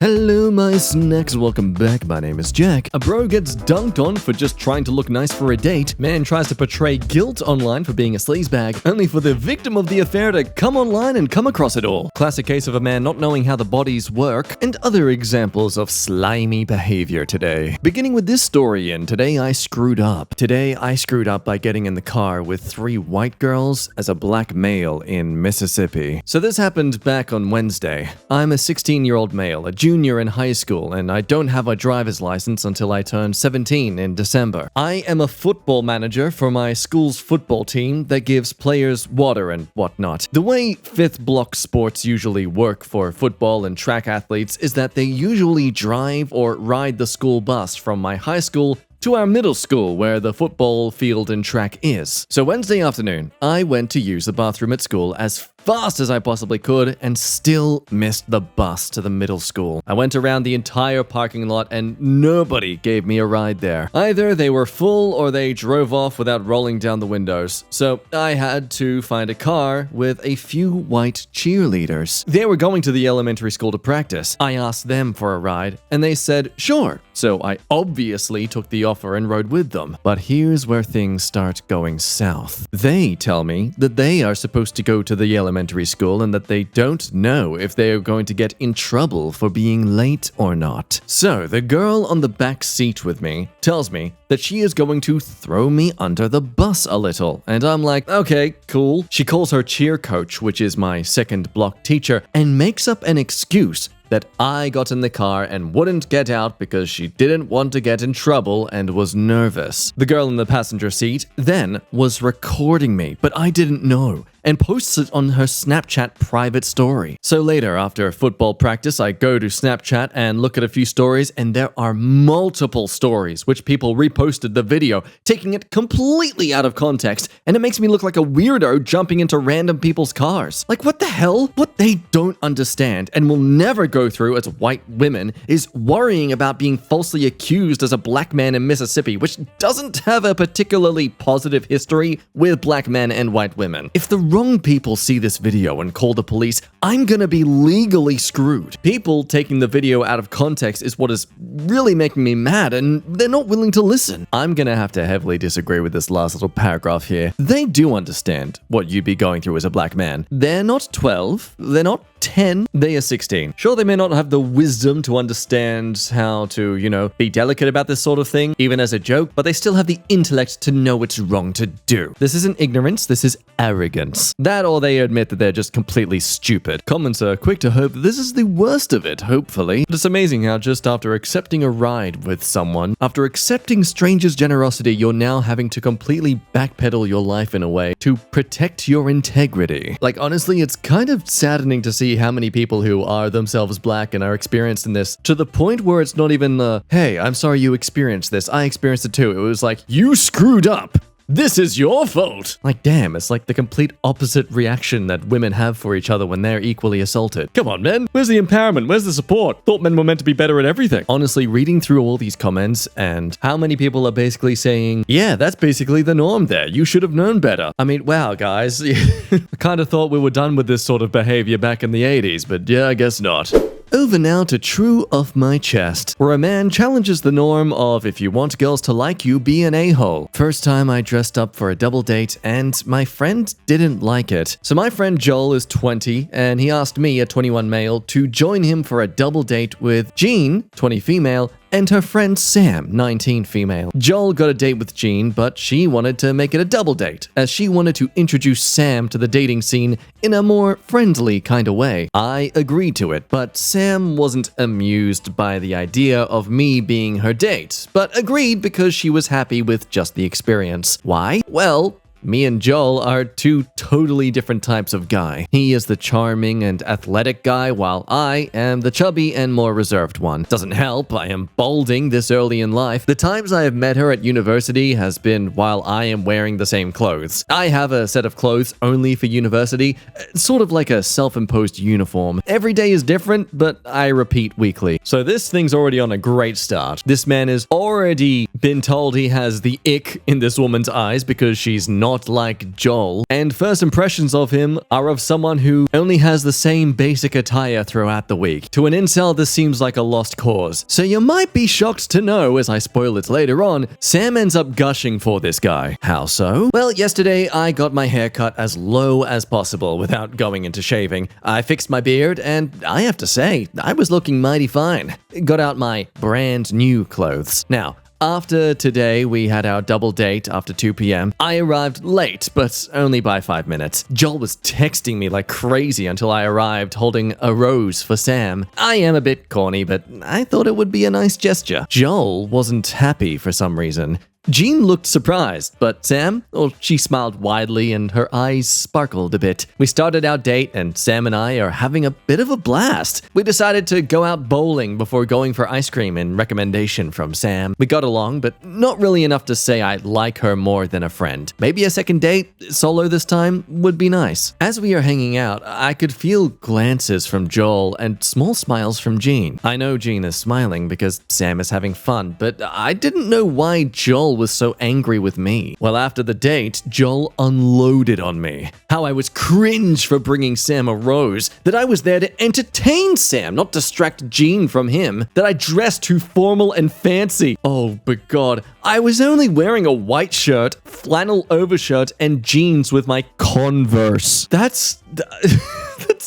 Hello my snacks, welcome back, my name is Jack. A bro gets dunked on for just trying to look nice for a date. Man tries to portray guilt online for being a sleazebag, only for the victim of the affair to come online and come across it all. Classic case of a man not knowing how the bodies work, and other examples of slimy behavior today. Beginning with this story, and today I screwed up. Today I screwed up by getting in the car with 3 white girls as a black male in Mississippi. So this happened back on Wednesday. I'm a 16-year-old male, a junior in high school, and I don't have a driver's license until I turn 17 in December. I am a football manager for my school's football team that gives players water and whatnot. The way fifth block sports usually work for football and track athletes is that they usually drive or ride the school bus from my high school to our middle school where the football field and track is. So Wednesday afternoon, I went to use the bathroom at school as fast as I possibly could and still missed the bus to the middle school. I went around the entire parking lot and nobody gave me a ride there. Either they were full or they drove off without rolling down the windows. So I had to find a car with a few white cheerleaders. They were going to the elementary school to practice. I asked them for a ride and they said, sure. So I obviously took the offer and rode with them. But here's where things start going south. They tell me that they are supposed to go to the elementary school and that they don't know if they are going to get in trouble for being late or not. So the girl on the back seat with me tells me that she is going to throw me under the bus a little. And I'm like, okay, cool. She calls her cheer coach, which is my second block teacher, and makes up an excuse that I got in the car and wouldn't get out because she didn't want to get in trouble and was nervous. The girl in the passenger seat then was recording me, but I didn't know, and posts it on her Snapchat private story. So later, after football practice, I go to Snapchat and look at a few stories, and there are multiple stories which people reposted the video, taking it completely out of context, and it makes me look like a weirdo jumping into random people's cars. Like, what the hell? What they don't understand and will never go through as white women is worrying about being falsely accused as a black man in Mississippi, which doesn't have a particularly positive history with black men and white women. If the wrong people see this video and call the police, I'm gonna be legally screwed. People taking the video out of context is what is really making me mad, and they're not willing to listen. I'm gonna have to heavily disagree with this last little paragraph here. They do understand what you'd be going through as a black man. They're not 12, they're not 10, they are 16. Sure, they may not have the wisdom to understand how to, be delicate about this sort of thing, even as a joke, but they still have the intellect to know it's wrong to do. This isn't ignorance, this is arrogance. That, or they admit that they're just completely stupid. Comments are quick to hope that this is the worst of it, hopefully. But it's amazing how just after accepting a ride with someone, after accepting strangers' generosity, you're now having to completely backpedal your life in a way to protect your integrity. Like, honestly, it's kind of saddening to see how many people who are themselves black and are experienced in this, to the point where it's not even hey, I'm sorry you experienced this, I experienced it too. It was like, you screwed up. This is your fault. Like, damn, it's like the complete opposite reaction that women have for each other when they're equally assaulted. Come on, men. Where's the empowerment? Where's the support? Thought men were meant to be better at everything. Honestly, reading through all these comments and how many people are basically saying, yeah, that's basically the norm there. You should have known better. I mean, wow, guys. I kind of thought we were done with this sort of behavior back in the 80s, but yeah, I guess not. Over now to True Off My Chest, where a man challenges the norm of if you want girls to like you, be an a-hole. First time I dressed up for a double date and my friend didn't like it. So my friend Joel is 20 and he asked me, a 21 male, to join him for a double date with Jean, 20 female, and her friend Sam, 19 female. Joel got a date with Jean, but she wanted to make it a double date, as she wanted to introduce Sam to the dating scene in a more friendly kind of way. I agreed to it, but Sam wasn't amused by the idea of me being her date, but agreed because she was happy with just the experience. Why? Well, me and Joel are two totally different types of guy. He is the charming and athletic guy, while I am the chubby and more reserved one. Doesn't help, I am balding this early in life. The times I have met her at university has been while I am wearing the same clothes. I have a set of clothes only for university, sort of like a self-imposed uniform. Every day is different, but I repeat weekly. So this thing's already on a great start. This man has already been told he has the ick in this woman's eyes because she's not not like Joel, and first impressions of him are of someone who only has the same basic attire throughout the week. To an incel, this seems like a lost cause. So you might be shocked to know, as I spoil it later on, Sam ends up gushing for this guy. How so? Well, yesterday I got my hair cut as low as possible without going into shaving. I fixed my beard, and I have to say, I was looking mighty fine. Got out my brand new clothes. Now, after today, we had our double date after 2 p.m. I arrived late, but only by 5 minutes. Joel was texting me like crazy until I arrived holding a rose for Sam. I am a bit corny, but I thought it would be a nice gesture. Joel wasn't happy for some reason. Jean looked surprised, but Sam, she smiled widely and her eyes sparkled a bit. We started our date and Sam and I are having a bit of a blast. We decided to go out bowling before going for ice cream in recommendation from Sam. We got along, but not really enough to say I like her more than a friend. Maybe a second date, solo this time, would be nice. As we are hanging out, I could feel glances from Joel and small smiles from Jean. I know Jean is smiling because Sam is having fun, but I didn't know why Joel was so angry with me. Well, after the date, Joel unloaded on me. How I was cringe for bringing Sam a rose, that I was there to entertain Sam, not distract Jean from him, that I dressed too formal and fancy. Oh, but God, I was only wearing a white shirt, flannel overshirt, and jeans with my Converse. That's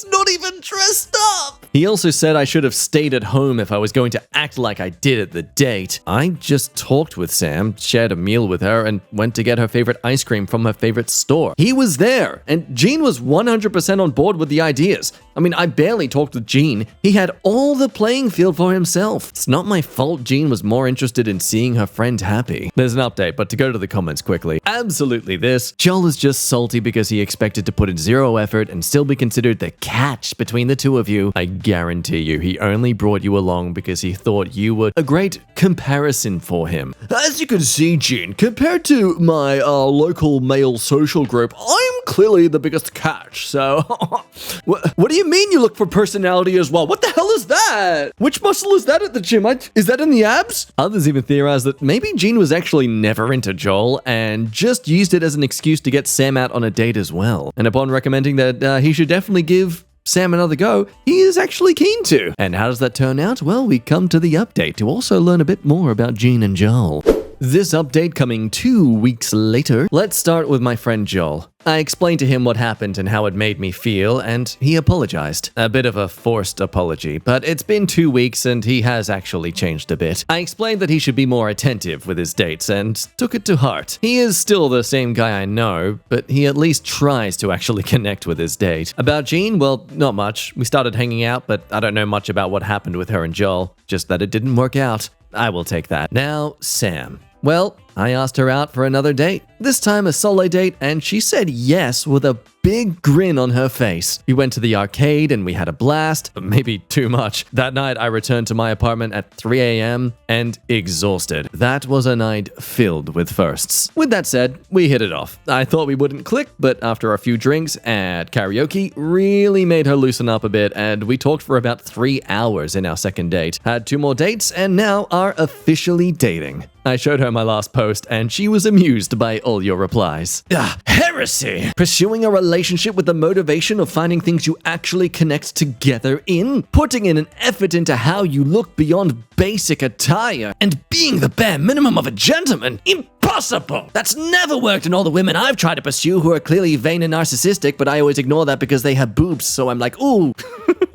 not even dressed up. He also said I should have stayed at home if I was going to act like I did at the date. I just talked with Sam, shared a meal with her, and went to get her favorite ice cream from her favorite store. He was there, and Jean was 100% on board with the ideas. I mean, I barely talked with Jean. He had all the playing field for himself. It's not my fault Jean was more interested in seeing her friend happy. There's an update, but to go to the comments quickly. Absolutely this. Joel is just salty because he expected to put in zero effort and still be considered the catch between the two of you. I guarantee you, he only brought you along because he thought you were a great comparison for him. As you can see, Jean, compared to my local male social group, I'm clearly the biggest catch, so... What do you mean you look for personality as well? What the hell is that? Which muscle is that at the gym? Is that in the abs? Others even theorize that maybe Jean was actually never into Joel and just used it as an excuse to get Sam out on a date as well. And upon recommending that he should definitely give Sam another go, he is actually keen to. And how does that turn out? Well, we come to the update to also learn a bit more about Jean and Joel. This update coming 2 weeks later. Let's start with my friend Joel. I explained to him what happened and how it made me feel, and he apologized. A bit of a forced apology, but it's been 2 weeks and he has actually changed a bit. I explained that he should be more attentive with his dates and took it to heart. He is still the same guy I know, but he at least tries to actually connect with his date. About Jean, well, not much. We started hanging out, but I don't know much about what happened with her and Joel, just that it didn't work out. I will take that. Now, Sam. Well, I asked her out for another date, this time a solo date, and she said yes with a big grin on her face. We went to the arcade and we had a blast, but maybe too much. That night, I returned to my apartment at 3 a.m. and exhausted. That was a night filled with firsts. With that said, we hit it off. I thought we wouldn't click, but after a few drinks at karaoke, really made her loosen up a bit, and we talked for about 3 hours in our second date. Had 2 more dates, and now are officially dating. I showed her my last post, and she was amused by all your replies. Heresy! Pursuing a relationship with the motivation of finding things you actually connect together in? Putting in an effort into how you look beyond basic attire? And being the bare minimum of a gentleman? Impossible! That's never worked in all the women I've tried to pursue who are clearly vain and narcissistic, but I always ignore that because they have boobs, so I'm like, ooh...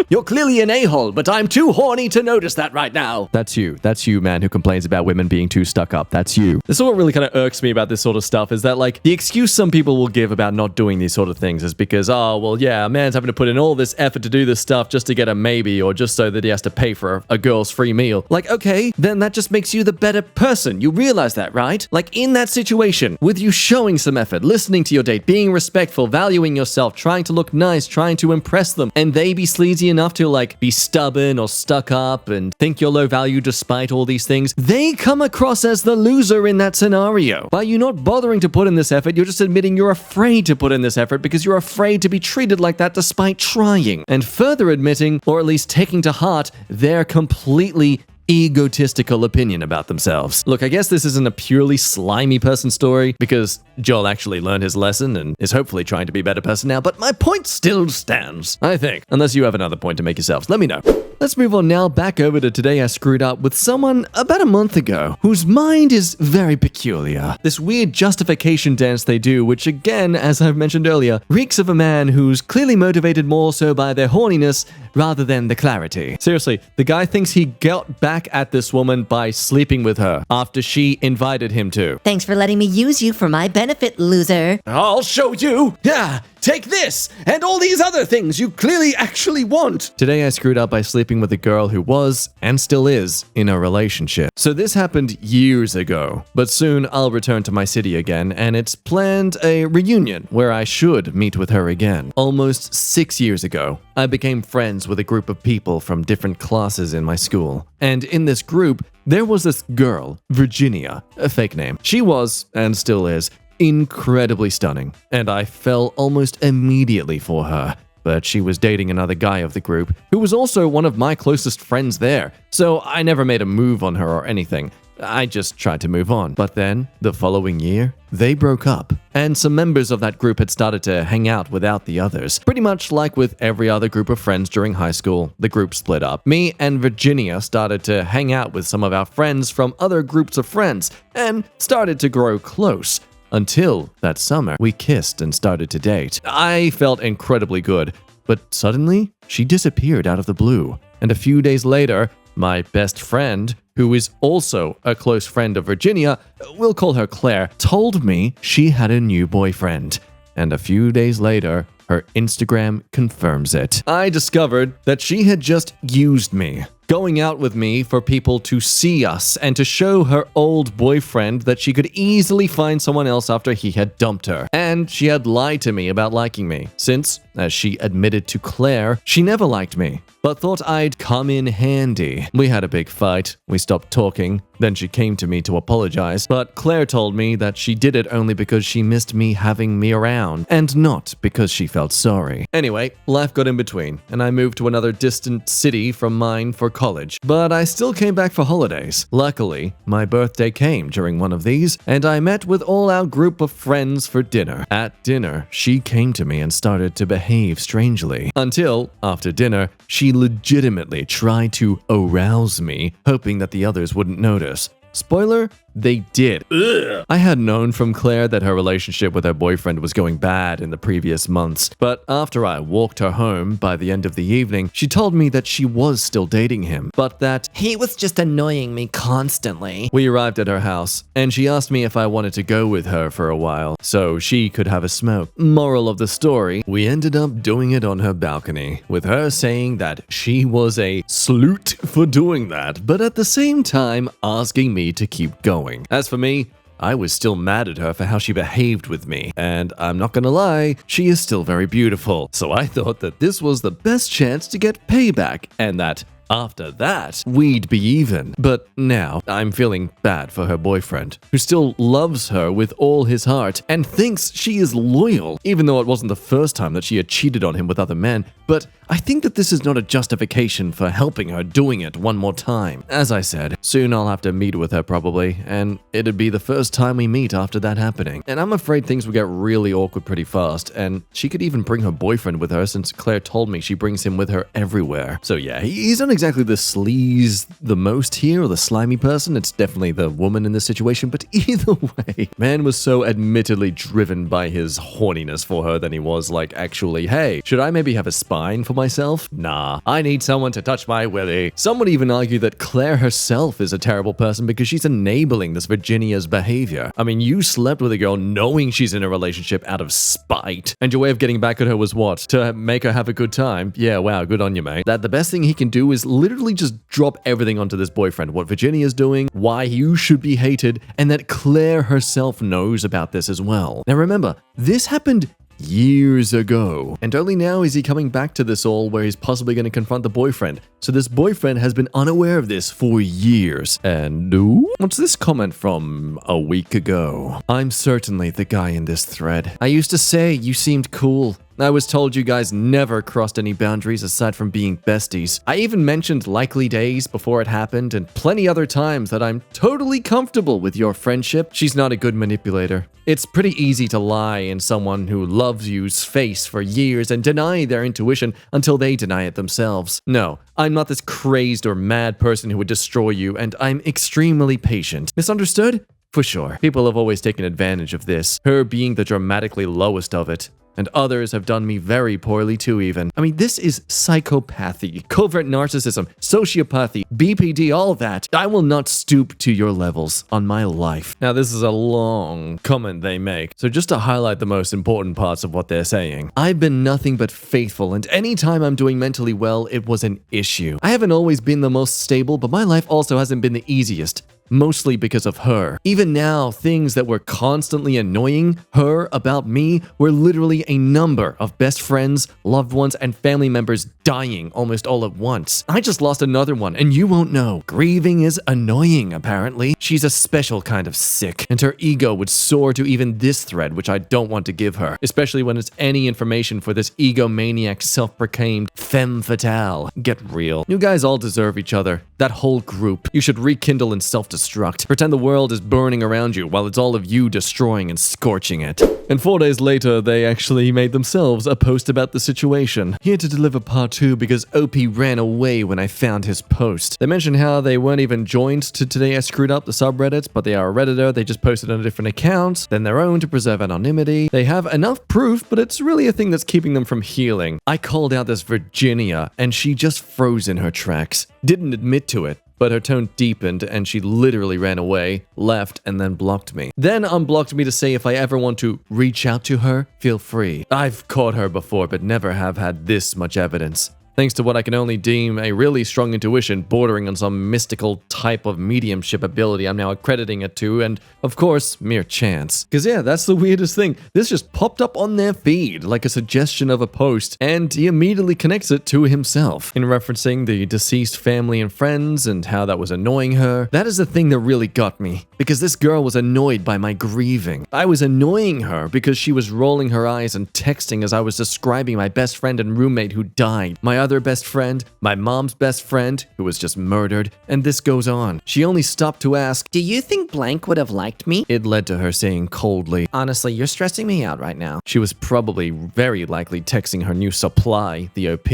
You're clearly an a-hole, but I'm too horny to notice that right now. That's you. That's you, man, who complains about women being too stuck up. That's you. This is what really kind of irks me about this sort of stuff, is that, like, the excuse some people will give about not doing these sort of things is because, oh, well, yeah, a man's having to put in all this effort to do this stuff just to get a maybe, or just so that he has to pay for a girl's free meal. Like, okay, then that just makes you the better person. You realize that, right? Like, in that situation, with you showing some effort, listening to your date, being respectful, valuing yourself, trying to look nice, trying to impress them, and they be sleazy enough to, like, be stubborn or stuck up and think you're low value despite all these things, they come across as the loser in that scenario. By you not bothering to put in this effort, you're just admitting you're afraid to put in this effort because you're afraid to be treated like that despite trying. And further admitting, or at least taking to heart, their completely egotistical opinion about themselves. Look, I guess this isn't a purely slimy person story because Joel actually learned his lesson and is hopefully trying to be a better person now, but my point still stands, I think. Unless you have another point to make yourselves, let me know. Let's move on now back over to today I screwed up with someone about a month ago whose mind is very peculiar. This weird justification dance they do, which again, as I've mentioned earlier, reeks of a man who's clearly motivated more so by their horniness rather than the clarity. Seriously, the guy thinks he got back at this woman by sleeping with her after she invited him to. Thanks for letting me use you for my benefit, loser. I'll show you! Yeah! Take this and all these other things you clearly actually want. Today I screwed up by sleeping with a girl who was, and still is, in a relationship. So this happened years ago, but soon I'll return to my city again and it's planned a reunion where I should meet with her again. Almost 6 years ago, I became friends with a group of people from different classes in my school. And in this group, there was this girl, Virginia, a fake name. She was, and still is, incredibly stunning, and I fell almost immediately for her. But she was dating another guy of the group, who was also one of my closest friends there, so I never made a move on her or anything. I just tried to move on. But then, the following year, they broke up, and some members of that group had started to hang out without the others. Pretty much like with every other group of friends during high school, the group split up. Me and Virginia started to hang out with some of our friends from other groups of friends, and started to grow close. Until that summer, we kissed and started to date. I felt incredibly good, but suddenly, she disappeared out of the blue. And a few days later, my best friend, who is also a close friend of Virginia, we'll call her Claire, told me she had a new boyfriend. And a few days later, her Instagram confirms it. I discovered that she had just used me, going out with me for people to see us and to show her old boyfriend that she could easily find someone else after he had dumped her. And she had lied to me about liking me, since, as she admitted to Claire, she never liked me, but thought I'd come in handy. We had a big fight, we stopped talking, then she came to me to apologize, but Claire told me that she did it only because she missed me having me around, and not because she felt sorry. Anyway, life got in between, and I moved to another distant city from mine for college, but I still came back for holidays. Luckily, my birthday came during one of these, and I met with all our group of friends for dinner. At dinner, she came to me and started to behave strangely, until, after dinner, she legitimately tried to arouse me, hoping that the others wouldn't notice. Spoiler, they did. Ugh. I had known from Claire that her relationship with her boyfriend was going bad in the previous months, but after I walked her home by the end of the evening, she told me that she was still dating him, but that he was just annoying me constantly. We arrived at her house, and she asked me if I wanted to go with her for a while, so she could have a smoke. Moral of the story, we ended up doing it on her balcony, with her saying that she was a sleut for doing that, but at the same time asking me to keep going. As for me, I was still mad at her for how she behaved with me, and I'm not gonna lie, she is still very beautiful, so I thought that this was the best chance to get payback, and that after that, we'd be even. But now, I'm feeling bad for her boyfriend, who still loves her with all his heart and thinks she is loyal, even though it wasn't the first time that she had cheated on him with other men. But I think that this is not a justification for helping her doing it one more time. As I said, soon I'll have to meet with her probably, and it'd be the first time we meet after that happening. And I'm afraid things will get really awkward pretty fast, and she could even bring her boyfriend with her since Claire told me she brings him with her everywhere. So yeah, he's not exactly the sleaze the most here, or the slimy person. It's definitely the woman in this situation, but either way, man was so admittedly driven by his horniness for her than he was like actually, hey, should I maybe have a spine for myself? Nah, I need someone to touch my willy. Some would even argue that Claire herself is a terrible person because she's enabling this Virginia's behavior. I mean, you slept with a girl knowing she's in a relationship out of spite, and your way of getting back at her was what? To make her have a good time? Yeah, wow, good on you, mate. That the best thing he can do is literally just drop everything onto this boyfriend. What Virginia's doing, why you should be hated, and that Claire herself knows about this as well. Now remember, this happened years ago, and only now is he coming back to this all where he's possibly going to confront the boyfriend. So this boyfriend has been unaware of this for years. And what's this comment from a week ago? I'm certainly the guy in this thread. I used to say you seemed cool. I was told you guys never crossed any boundaries aside from being besties. I even mentioned likely days before it happened and plenty other times that I'm totally comfortable with your friendship. She's not a good manipulator. It's pretty easy to lie in someone who loves you's face for years and deny their intuition until they deny it themselves. No, I'm not this crazed or mad person who would destroy you, and I'm extremely patient. Misunderstood? For sure. People have always taken advantage of this, her being the dramatically lowest of it. And others have done me very poorly too even. I mean, this is psychopathy, covert narcissism, sociopathy, BPD, all that. I will not stoop to your levels on my life. Now, this is a long comment they make, so just to highlight the most important parts of what they're saying. I've been nothing but faithful, and anytime I'm doing mentally well, it was an issue. I haven't always been the most stable, but my life also hasn't been the easiest. Mostly because of her. Even now, things that were constantly annoying her about me were literally a number of best friends, loved ones, and family members dying almost all at once. I just lost another one, and you won't know. Grieving is annoying, apparently. She's a special kind of sick, and her ego would soar to even this thread, which I don't want to give her, especially when it's any information for this egomaniac self-proclaimed femme fatale. Get real. You guys all deserve each other. That whole group. You should rekindle and self-destruct. Pretend the world is burning around you while it's all of you destroying and scorching it. And 4 days later, they actually made themselves a post about the situation. Here to deliver part 2 because OP ran away when I found his post. They mentioned how they weren't even joined to Today I Screwed Up, the subreddit, but they are a Redditor. They just posted on a different account than their own to preserve anonymity. They have enough proof, but it's really a thing that's keeping them from healing. I called out this Virginia, and she just froze in her tracks. Didn't admit to it. But her tone deepened and she literally ran away, left, and then blocked me. Then unblocked me to say if I ever want to reach out to her, feel free. I've caught her before, but never have had this much evidence. Thanks to what I can only deem a really strong intuition bordering on some mystical type of mediumship ability I'm now accrediting it to, and of course, mere chance. Because yeah, that's the weirdest thing. This just popped up on their feed like a suggestion of a post, and he immediately connects it to himself. In referencing the deceased family and friends and how that was annoying her, that is the thing that really got me. Because this girl was annoyed by my grieving. I was annoying her because she was rolling her eyes and texting as I was describing my best friend and roommate who died, my other best friend, my mom's best friend, who was just murdered, and this goes on. She only stopped to ask, Do you think blank would have liked me? It led to her saying coldly, Honestly, you're stressing me out right now. she was probably very likely texting her new supply, the OP,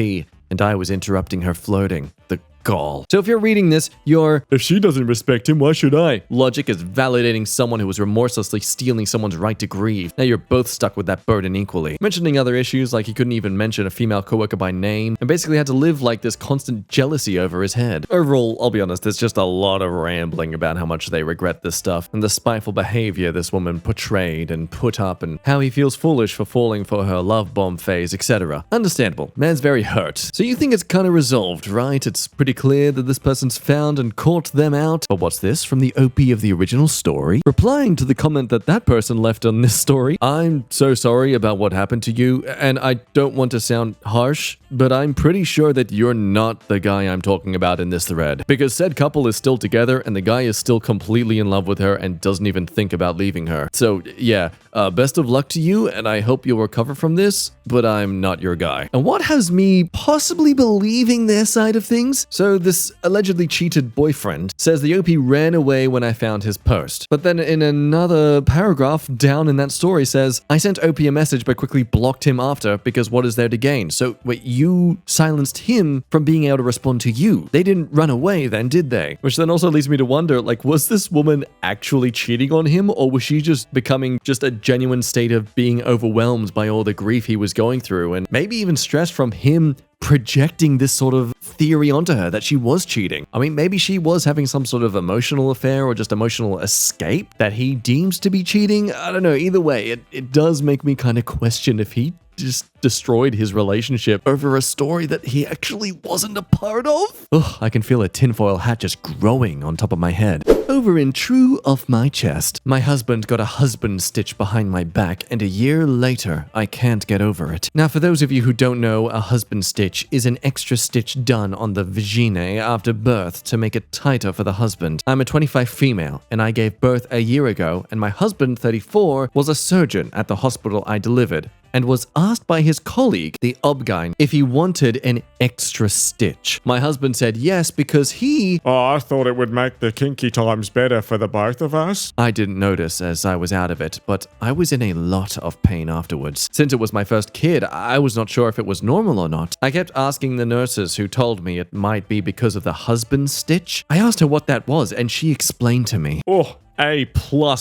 and I was interrupting her flirting. The gall. So if you're reading this, if she doesn't respect him, why should I? Logic is validating someone who was remorselessly stealing someone's right to grieve. Now you're both stuck with that burden equally. Mentioning other issues like he couldn't even mention a female coworker by name, and basically had to live like this constant jealousy over his head. Overall, I'll be honest, there's just a lot of rambling about how much they regret this stuff, and the spiteful behavior this woman portrayed and put up, and how he feels foolish for falling for her love bomb phase, etc. Understandable. Man's very hurt. So you think it's kind of resolved, right? It's pretty clear that this person's found and caught them out. But what's this from the OP of the original story? Replying to the comment that person left on this story, I'm so sorry about what happened to you, and I don't want to sound harsh, but I'm pretty sure that you're not the guy I'm talking about in this thread. Because said couple is still together and the guy is still completely in love with her and doesn't even think about leaving her. So yeah, best of luck to you, and I hope you'll recover from this, but I'm not your guy. And what has me possibly believing their side of things? So this allegedly cheated boyfriend says the OP ran away when I found his post. But then in another paragraph down in that story says, I sent OP a message but quickly blocked him after because what is there to gain? So wait, you silenced him from being able to respond to you. They didn't run away then, did they? Which then also leads me to wonder, like, was this woman actually cheating on him, or was she just becoming just a genuine state of being overwhelmed by all the grief he was going through, and maybe even stressed from him projecting this sort of theory onto her that she was cheating? I mean, maybe she was having some sort of emotional affair or just emotional escape that he deems to be cheating. I don't know. Either way, it does make me kind of question if he just destroyed his relationship over a story that he actually wasn't a part of. Ugh, I can feel a tinfoil hat just growing on top of my head. Over in true off my chest, my husband got a husband stitch behind my back, and a year later, I can't get over it. Now, for those of you who don't know, a husband stitch is an extra stitch done on the vagina after birth to make it tighter for the husband. I'm a 25 female, and I gave birth a year ago, and my husband, 34, was a surgeon at the hospital I delivered. and was asked by his colleague, the obgyn, if he wanted an extra stitch. My husband said yes because he... Oh, I thought it would make the kinky times better for the both of us. I didn't notice as I was out of it, but I was in a lot of pain afterwards. Since it was my first kid, I was not sure if it was normal or not. I kept asking the nurses who told me it might be because of the husband stitch. I asked her what that was, and she explained to me. Oh, A+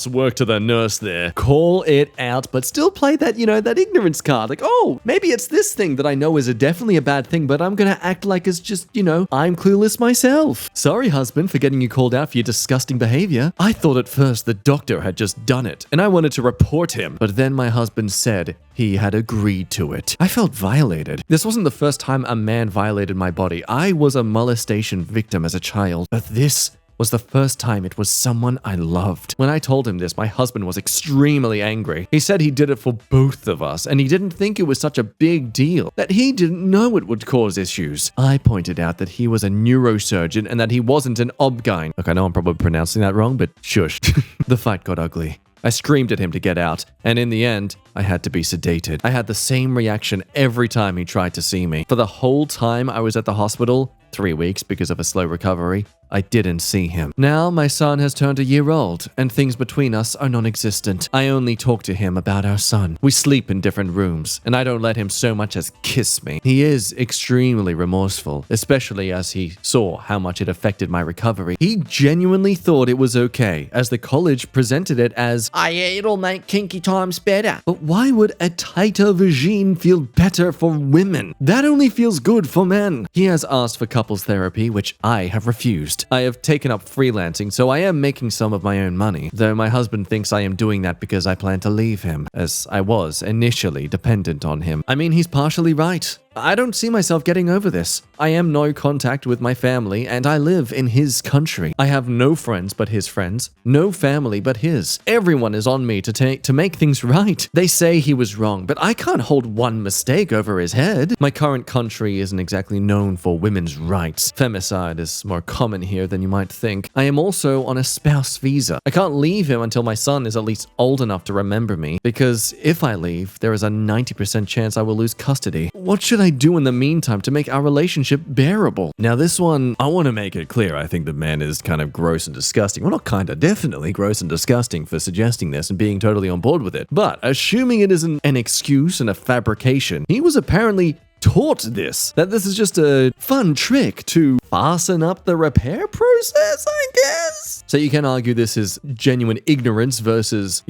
work to the nurse there. Call it out, but still play that, that ignorance card. Like, oh, maybe it's this thing that I know is definitely a bad thing, but I'm gonna act like it's just, I'm clueless myself. Sorry, husband, for getting you called out for your disgusting behavior. I thought at first the doctor had just done it, and I wanted to report him, but then my husband said he had agreed to it. I felt violated. This wasn't the first time a man violated my body. I was a molestation victim as a child, but this was the first time it was someone I loved. When I told him this, my husband was extremely angry. He said he did it for both of us, and he didn't think it was such a big deal, that he didn't know it would cause issues. I pointed out that he was a neurosurgeon and that he wasn't an obgyn. Look, I know I'm probably pronouncing that wrong, but shush. The fight got ugly. I screamed at him to get out, and in the end, I had to be sedated. I had the same reaction every time he tried to see me. For the whole time I was at the hospital, 3 weeks because of a slow recovery, I didn't see him. Now my son has turned a year old, and things between us are non-existent. I only talk to him about our son. We sleep in different rooms, and I don't let him so much as kiss me. He is extremely remorseful, especially as he saw how much it affected my recovery. He genuinely thought it was okay, as the college presented it as, it'll make kinky times better. But why would a tighter vagine feel better for women? That only feels good for men. He has asked for couples therapy, which I have refused. I have taken up freelancing, so I am making some of my own money, though my husband thinks I am doing that because I plan to leave him, as I was initially dependent on him. I mean, he's partially right. I don't see myself getting over this. I am no contact with my family, and I live in his country. I have no friends but his friends, no family but his. Everyone is on me to make things right. They say he was wrong, but I can't hold one mistake over his head. My current country isn't exactly known for women's rights. Femicide is more common here than you might think. I am also on a spouse visa. I can't leave him until my son is at least old enough to remember me, because if I leave, there is a 90% chance I will lose custody. What should I do in the meantime to make our relationship bearable? Now this one, I want to make it clear, I think the man is kind of gross and disgusting. Well, not kind of, definitely gross and disgusting for suggesting this and being totally on board with it. But assuming it isn't an excuse and a fabrication, he was apparently taught this, that this is just a fun trick to fasten up the repair process, I guess. So you can argue this is genuine ignorance versus,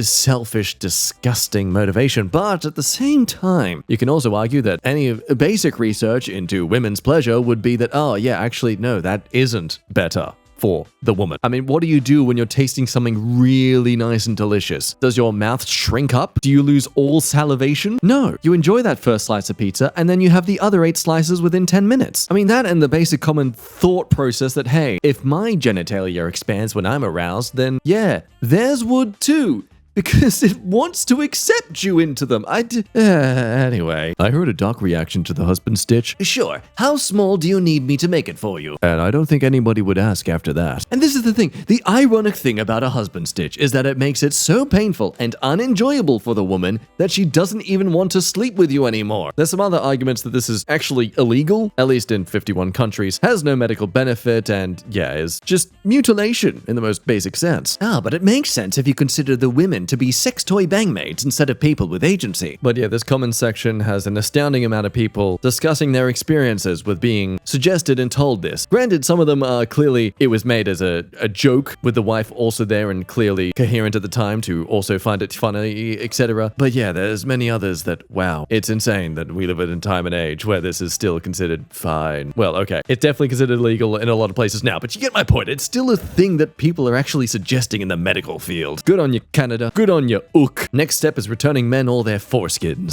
selfish, disgusting motivation. But at the same time, you can also argue that any basic research into women's pleasure would be that, no, that isn't better for the woman. I mean, what do you do when you're tasting something really nice and delicious? Does your mouth shrink up? Do you lose all salivation? No. You enjoy that first slice of pizza, and then you have the other 8 slices within 10 minutes. I mean, that and the basic common thought process that, hey, if my genitalia expands when I'm aroused, then yeah, theirs would too. Because it wants to accept you into them. Anyway, I heard a doc reaction to the husband stitch. Sure, how small do you need me to make it for you? And I don't think anybody would ask after that. And this is the thing. The ironic thing about a husband stitch is that it makes it so painful and unenjoyable for the woman that she doesn't even want to sleep with you anymore. There's some other arguments that this is actually illegal, at least in 51 countries, has no medical benefit, and is just mutilation in the most basic sense. But it makes sense if you consider the women to be sex toy bangmaids instead of people with agency. But yeah, this comment section has an astounding amount of people discussing their experiences with being suggested and told this. Granted, some of them are clearly, it was made as a joke with the wife also there and clearly coherent at the time to also find it funny, etc. But yeah, there's many others that, wow, it's insane that we live in a time and age where this is still considered fine. Well, okay, it's definitely considered illegal in a lot of places now, but you get my point. It's still a thing that people are actually suggesting in the medical field. Good on you, Canada. Good on you, ook. Next step is returning men all their foreskins.